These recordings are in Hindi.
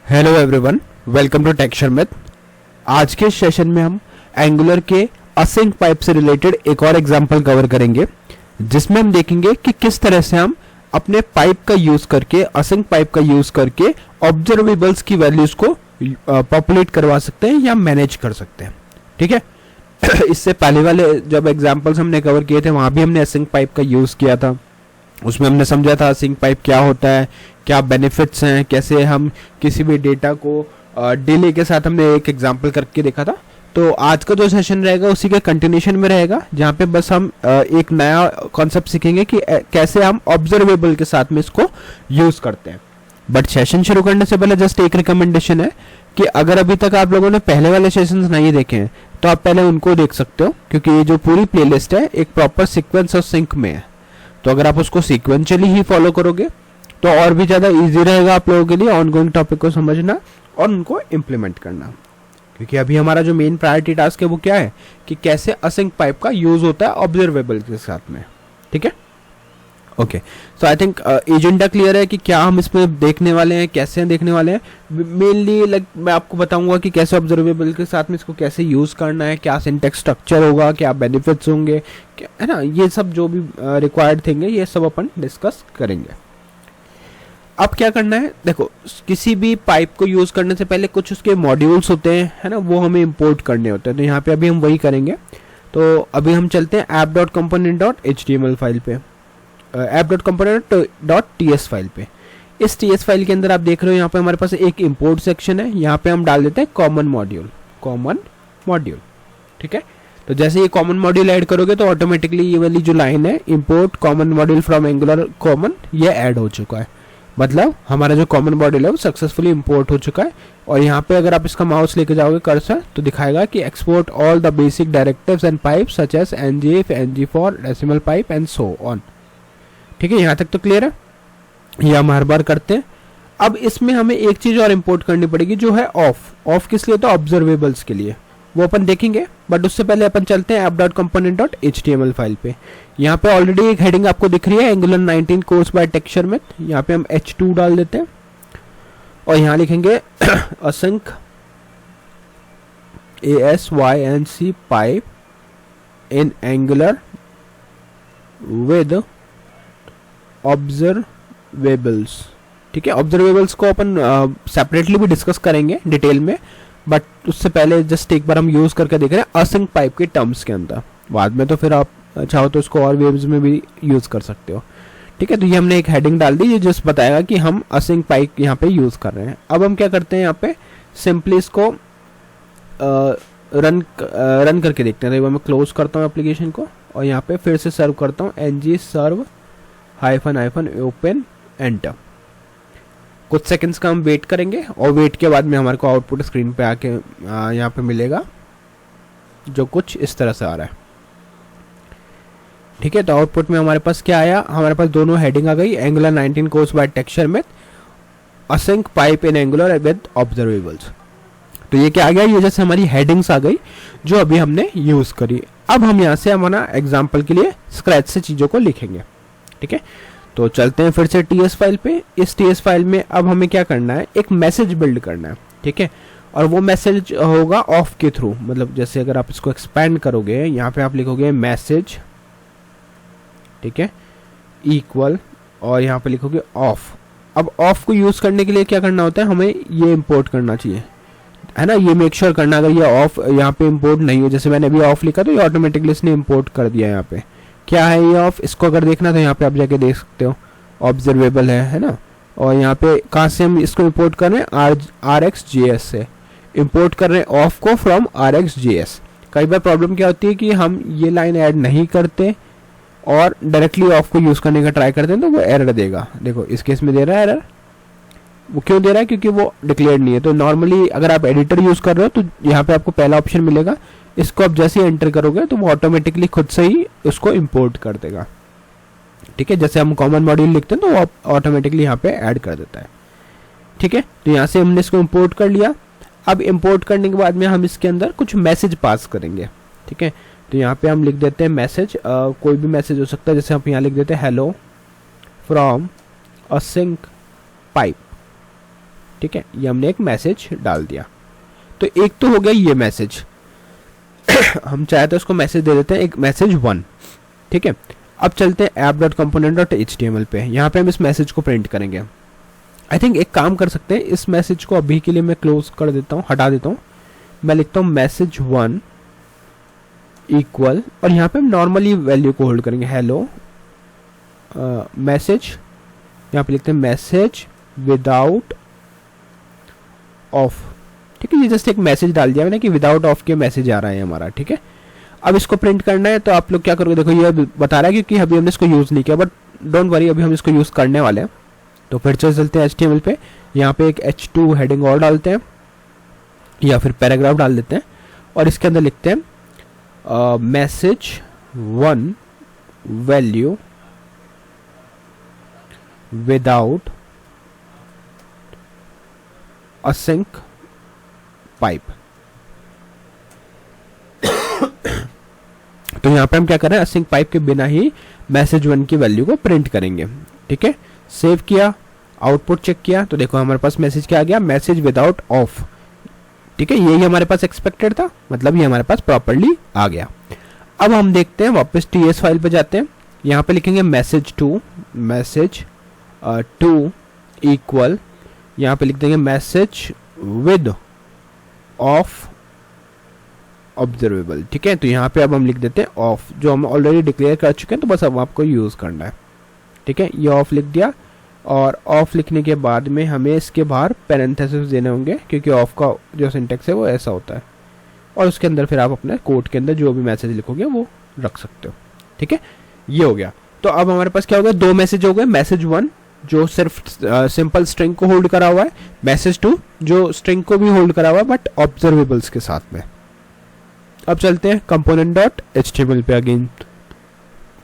Hello everyone, welcome to Texture Math. आज के सेशन में हम एंगुलर के असिंक पाइप से रिलेटेड एक और एग्जांपल कवर करेंगे, जिसमें हम देखेंगे कि किस तरह से हम अपने पाइप का यूज करके, असिंक पाइप का यूज करके ऑब्जर्वेबल्स की वैल्यूज को पॉपुलेट करवा सकते हैं या मैनेज कर सकते हैं। ठीक है। इससे पहले वाले जब एग्जाम्पल्स हमने कवर किए थे वहां भी हमने असिंक पाइप का यूज किया था। उसमें हमने समझा था असिंक पाइप क्या होता है, क्या बेनिफिट्स हैं, कैसे हम किसी भी डेटा को डिले के साथ हमने एक एग्जांपल करके देखा था। तो आज का जो सेशन रहेगा उसी के कंटिन्यूशन में रहेगा, जहाँ पे बस हम एक नया कॉन्सेप्ट सीखेंगे कि कैसे हम ऑब्जर्वेबल के साथ में इसको यूज करते हैं। बट सेशन शुरू करने से पहले जस्ट एक रिकमेंडेशन है कि अगर अभी तक आप लोगों ने पहले वाले सेशंस नहीं देखे हैं तो आप पहले उनको देख सकते हो, क्योंकि ये जो पूरी प्लेलिस्ट है एक प्रॉपर सीक्वेंस और सिंक में है। तो अगर आप उसको सीक्वेंशियली ही फॉलो करोगे तो और भी ज़्यादा इजी रहेगा आप लोगों के लिए ऑनगोइंग टॉपिक को समझना और उनको इम्प्लीमेंट करना। क्योंकि अभी हमारा जो मेन प्रायोरिटी टास्क है वो क्या है कि कैसे असिंक पाइप का यूज होता है ऑब्जर्वेबल के साथ में। ठीक है, okay. So I think agenda clear है कि क्या हम इसमें देखने वाले हैं, कैसे देखने वाले हैं। मेनली मैं आपको बताऊंगा कि कैसे ऑब्जर्वेबल के साथ में इसको कैसे यूज करना है, क्या सिंटेक्स स्ट्रक्चर होगा, क्या बेनिफिट्स होंगे, है ना, ये सब जो भी रिक्वायर्ड थिंग है ये सब अपन डिस्कस करेंगे। अब क्या करना है, देखो किसी भी पाइप को यूज करने से पहले कुछ उसके मॉड्यूल्स होते हैं, है ना, वो हमें इंपोर्ट करने होते हैं। तो यहाँ पे अभी हम वही करेंगे। तो अभी हम चलते हैं app.component.html फाइल पे, app.component.ts फाइल पे। इस ts फाइल के अंदर आप देख रहे हो यहाँ पे हमारे पास एक इंपोर्ट सेक्शन है। यहाँ पे हम डाल देते हैं कॉमन मॉड्यूल। ठीक है। तो जैसे ये कॉमन मॉड्यूल ऐड करोगे तो ऑटोमेटिकली ये वाली जो लाइन है import common module from angular common, ये ऐड हो चुका है। मतलब हमारा जो कॉमन मॉड्यूल है वो सक्सेसफुली इंपोर्ट हो चुका है। और यहाँ पे अगर आप इसका माउस लेके जाओगे कर्सर तो दिखाएगा कि export all the basic directives and pipe such as ngif, ngfor, decimal pipe and so on. ठीक है, यहाँ तक तो क्लियर है। ये हम हर बार करते हैं। अब इसमें हमें एक चीज और इंपोर्ट करनी पड़ेगी जो है ऑफ किस लिए, तो ऑब्जर्वेबल्स के लिए, वो अपन देखेंगे। बट उससे पहले अपन चलते हैं app.component.html फाइल पे। यहाँ पे ऑलरेडी एक हेडिंग आपको दिख रही है, Angular 19 course by Texture Math. यहाँ पे हम h2 डाल देते हैं और यहाँ लिखेंगे async ASYNC pipe in Angular with observables. ठीक है, ऑब्जर्वेबल्स को अपन सेपरेटली भी डिस्कस करेंगे डिटेल में, बट उससे पहले जस्ट एक बार हम यूज करके देख रहे हैं असिंक पाइप के टर्म्स के अंदर। बाद में तो फिर आप चाहो तो इसको और वेव्स में भी यूज कर सकते हो। ठीक है, तो ये हमने एक हेडिंग डाल दी, ये जस्ट बताएगा कि हम असिंक पाइप यहाँ पे यूज कर रहे हैं। अब हम क्या करते हैं, यहाँ पे सिंपली इसको रन करके देखते हैं। तो मैं क्लोज करता हूँ एप्लीकेशन को और यहाँ पे फिर से सर्व करता हूँ ng serve -open एंटर। कुछ सेकंड्स का हम वेट करेंगे और वेट के बाद में हमारे को आउटपुट स्क्रीन पे आके यहाँ पे मिलेगा, जो कुछ इस तरह से आ रहा है। ठीक है, तो आउटपुट में हमारे पास क्या आया, हमारे पास दोनों हेडिंग आ गई, Angular 19 course by Texture Math, async pipe in Angular with observables. तो ये क्या आ गया, ये जैसे हमारी हेडिंग्स आ गई जो अभी हमने यूज करी। अब हम यहाँ से हमारा एग्जाम्पल के लिए स्क्रैच से चीजों को लिखेंगे। ठीक है, तो चलते हैं फिर से ts फाइल पे। इस ts फाइल में अब हमें क्या करना है, एक मैसेज बिल्ड करना है। ठीक है, और वो मैसेज होगा ऑफ के थ्रू। मतलब जैसे अगर आप इसको एक्सपेंड करोगे, यहाँ पे आप लिखोगे मैसेज, ठीक है, इक्वल, और यहाँ पे लिखोगे ऑफ। अब ऑफ को यूज करने के लिए क्या करना होता है, हमें ये इंपोर्ट करना चाहिए, है ना। ये मेक श्योर करना, अगर ये ऑफ यहाँ पे इंपोर्ट नहीं हो, जैसे मैंने अभी ऑफ लिखा तो ये ऑटोमेटिकली इसने इंपोर्ट कर दिया। यहाँ पे क्या है ये ऑफ, इसको अगर देखना तो यहाँ पे आप जाके देख सकते हो, ऑब्जर्वेबल है ना। और यहाँ पे कहाँ से हम इसको इंपोर्ट कर रहे हैं, RxJS से इंपोर्ट कर रहे हैं ऑफ को फ्रॉम RxJS। कई बार प्रॉब्लम क्या होती है कि हम ये लाइन ऐड नहीं करते और डायरेक्टली ऑफ को यूज करने का ट्राई करते हैं तो वो एरर देगा। देखो इस केस में दे रहा है एरर, वो क्यों दे रहा है, क्योंकि वो डिक्लेयर्ड नहीं है। तो नॉर्मली अगर आप एडिटर यूज कर रहे हो तो यहाँ पे आपको पहला ऑप्शन मिलेगा, इसको आप जैसे ही एंटर करोगे तो वो ऑटोमेटिकली खुद से ही उसको इंपोर्ट कर देगा। ठीक है, जैसे हम कॉमन मॉड्यूल लिखते हैं तो वो ऑटोमेटिकली यहाँ पे ऐड कर देता है। ठीक है, तो यहाँ से हमने इसको इंपोर्ट कर लिया। अब इंपोर्ट करने के बाद में हम इसके अंदर कुछ मैसेज पास करेंगे। ठीक है, तो यहाँ पे हम लिख देते हैं मैसेज, कोई भी मैसेज हो सकता है। जैसे हम यहाँ लिख देते हैं हेलो फ्रॉम असिंक पाइप। ठीक है, ये हमने एक मैसेज डाल दिया। तो एक तो हो गया ये मैसेज हम चाहे तो इसको मैसेज दे देते हैं, एक मैसेज 1, ठीक है। अब चलते हैं app.component.html पे, यहाँ पे हम इस मैसेज को प्रिंट करेंगे। आई थिंक एक काम कर सकते हैं, इस मैसेज को अभी के लिए मैं क्लोज कर देता हूँ, हटा देता हूँ। मैं लिखता हूँ मैसेज 1 इक्वल, और यहाँ पे हम नॉर्मली वैल्यू को होल्ड करेंगे, हेलो मैसेज, यहाँ पे लिखते हैं मैसेज विदाउट ऑफ, ठीक है। ये जस्ट एक मैसेज डाल दिया मैंने कि विदाउट ऑफ के मैसेज आ रहा है हमारा, ठीक है। अब इसको प्रिंट करना है, तो आप लोग क्या करोगे, देखो ये बता रहा है क्योंकि अभी हमने इसको यूज़ नहीं किया, बट डोंट वरी, अभी हम इसको यूज़ करने वाले हैं। तो फिर से चलते हैं HTML पे, यहाँ पे एक H2 हेडिंग और डालते हैं या फिर पैराग्राफ डाल देते हैं, और इसके अंदर लिखते हैं message 1 value without async pipe. तो यहाँ पे हम क्या कर रहे हैं, async पाइप के बिना ही मैसेज 1 की वैल्यू को प्रिंट करेंगे, ठीक है। सेव किया, आउटपुट चेक किया, तो देखो हमारे पास मैसेज क्या आ गया, मैसेज विदाउट ऑफ, ठीक है। यही हमारे पास एक्सपेक्टेड था, मतलब ये हमारे पास प्रॉपर्ली आ गया। अब हम देखते हैं, वापस TS फाइल पे जाते हैं, यहाँ पे लिखेंगे मैसेज 2 इक्वल, यहाँ पे लिख देंगे मैसेज विद ऑफ ऑब्जर्वेबल, ठीक है। तो यहाँ पे अब हम लिख देते हैं ऑफ, जो हम ऑलरेडी डिक्लेयर कर चुके हैं, तो बस अब आपको यूज करना है, ठीक है। ये ऑफ लिख दिया, और ऑफ लिखने के बाद में हमें इसके बाहर पैरेंथेसिस देने होंगे, क्योंकि ऑफ का जो सिंटेक्स है वो ऐसा होता है, और उसके अंदर फिर आप अपने कोड के अंदर जो भी मैसेज लिखोगे वो रख सकते हो, ठीक है। ये हो गया। तो अब हमारे पास क्या हो गया, 2 मैसेज हो गए, मैसेज 1 जो सिर्फ सिंपल स्ट्रिंग को होल्ड करा हुआ है, मैसेज 2 जो स्ट्रिंग को भी होल्ड करा हुआ है बट ऑब्जर्वेबल्स के साथ में। अब चलते हैं component.html पे अगेन,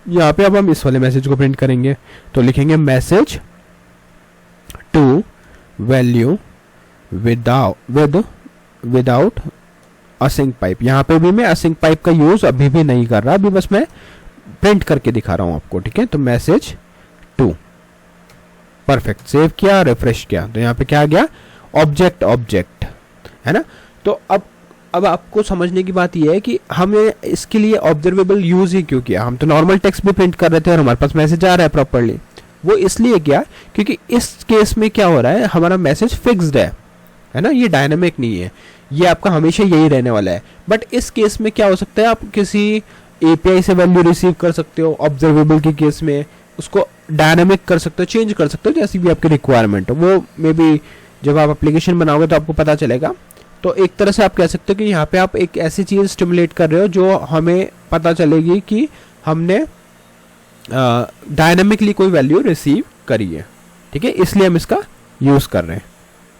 यहाँ पे अब हम इस वाले मैसेज को प्रिंट करेंगे, तो लिखेंगे message 2 value without async pipe. यहाँ पे भी मैं async पाइप का यूज अभी भी नहीं कर रहा, अभी बस मैं प्रिंट करके दिखा रहा हूँ आपको, ठीक है। तो मैसेज 2, परफेक्ट। सेव किया, रिफ्रेश किया, तो यहाँ पे क्या आ गया, ऑब्जेक्ट, है ना। तो अब आपको समझने की बात यह है कि हमें इसके लिए ऑब्जर्वेबल यूज ही क्यों किया। हम तो नॉर्मल टेक्स्ट भी प्रिंट कर रहे थे और हमारे पास मैसेज आ रहा है प्रॉपर्ली, वो इसलिए किया क्योंकि इस केस में क्या हो रहा है, हमारा मैसेज फिक्स्ड है ना, ये डायनामिक नहीं है, ये आपका हमेशा यही रहने वाला है। बट इस केस में क्या हो सकता है, आप किसी API से वैल्यू रिसीव कर सकते हो, ऑब्जर्वेबल के केस में उसको डायनामिक कर सकते हो, चेंज कर सकते हो, जैसी भी आपकी रिक्वायरमेंट हो। वो मे बी जब आप एप्लीकेशन बनाओगे तो आपको पता चलेगा। तो एक तरह से आप कह सकते हो कि यहाँ पे आप एक ऐसी चीज़ स्टिमुलेट कर रहे हो जो हमें पता चलेगी कि हमने डायनामिकली कोई वैल्यू रिसीव करी है, ठीक है। इसलिए हम इसका यूज़ कर रहे हैं,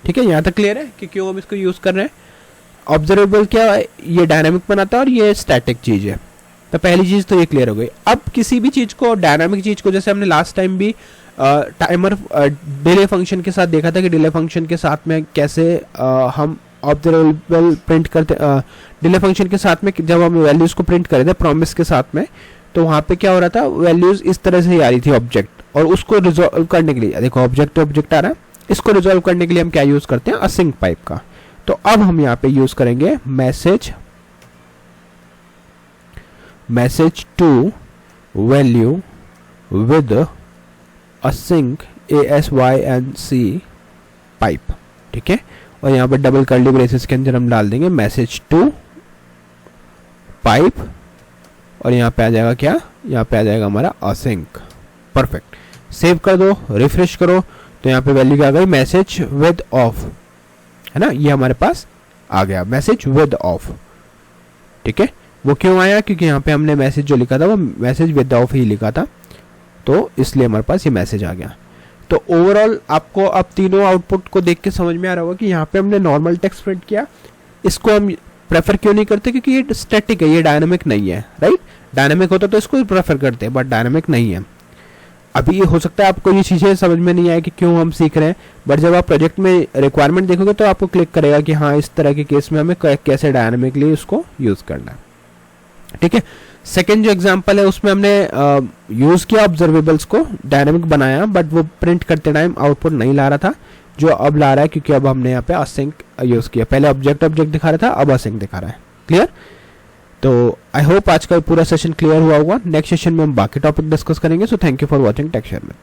ठीक है। यहाँ तक क्लियर है कि क्यों हम इसको यूज़ कर रहे हैं। ऑब्जर्वेबल क्या है, ये डायनामिक बनाता है और ये स्टैटिक चीज़ है। तो पहली चीज़ तो ये क्लियर हो गई। अब किसी भी चीज़ को, डायनामिक चीज़ को, जैसे हमने लास्ट टाइम भी टाइमर डिले फंक्शन के साथ देखा था कि डिले फंक्शन के साथ में कैसे हम ऑब्जर्वेबल प्रिंट करते, डिले फंक्शन के साथ में जब हम वैल्यूज़ को प्रिंट करे थे प्रॉमिस के साथ में, तो वहाँ पे क्या हो रहा था, वैल्यूज़ इस तरह से ही आ रही थी ऑब्जेक्ट, और उसको रिजॉल्व करने के लिए देखो ऑब्जेक्ट आ रहा है, इसको रिजॉल्व करने के लिए हम क्या यूज़ करते हैं, async पाइप का। तो अब हम यहाँ पे यूज़ करेंगे message 2 value with async pipe, ठीक है। और यहाँ पर डबल कर्ली ब्रेसेस के अंदर हम डाल देंगे मैसेज 2 पाइप, और यहाँ पे आ जाएगा क्या, यहाँ पे आ जाएगा हमारा async, परफेक्ट। सेव कर दो, रिफ्रेश करो, तो यहाँ पे वैल्यू क्या आ गई, मैसेज विद ऑफ, है ना, ये हमारे पास आ गया मैसेज विद ऑफ, ठीक है। वो क्यों आया, क्योंकि यहाँ पे हमने मैसेज जो लिखा था वो मैसेज विद ऑफ ही लिखा था, तो इसलिए हमारे पास ये मैसेज आ गया। तो ओवरऑल आपको अब तीनों आउटपुट को देख के समझ में आ रहा होगा कि यहाँ पे हमने नॉर्मल टेक्स्ट प्रिंट किया, इसको हम प्रेफर क्यों नहीं करते, क्योंकि ये स्टैटिक है, ये डायनामिक नहीं है, राइट। डायनामिक होता तो इसको प्रेफर करते हैं, बट डायनामिक नहीं है। अभी ये हो सकता है आपको ये चीज़ें समझ में नहीं आए कि क्यों हम सीख रहे हैं, बट जब आप प्रोजेक्ट में रिक्वायरमेंट देखोगे तो आपको क्लिक करेगा कि हाँ इस तरह के केस में हमें कैसे डायनामिकली उसको यूज़ करना है, ठीक है। सेकेंड जो एग्जांपल है उसमें हमने यूज़ किया ऑब्जर्वेबल्स को, डायनामिक बनाया, बट वो प्रिंट करते टाइम आउटपुट नहीं ला रहा था, जो अब ला रहा है, क्योंकि अब हमने यहाँ पे असिंक यूज किया। पहले ऑब्जेक्ट दिखा रहा था, अब असिंक दिखा रहा है। क्लियर? तो आई होप आज का पूरा सेशन क्लियर हुआ होगा। नेक्स्ट सेशन में हम बाकी टॉपिक डिस्कस करेंगे। So thank you for watching Tech Share में।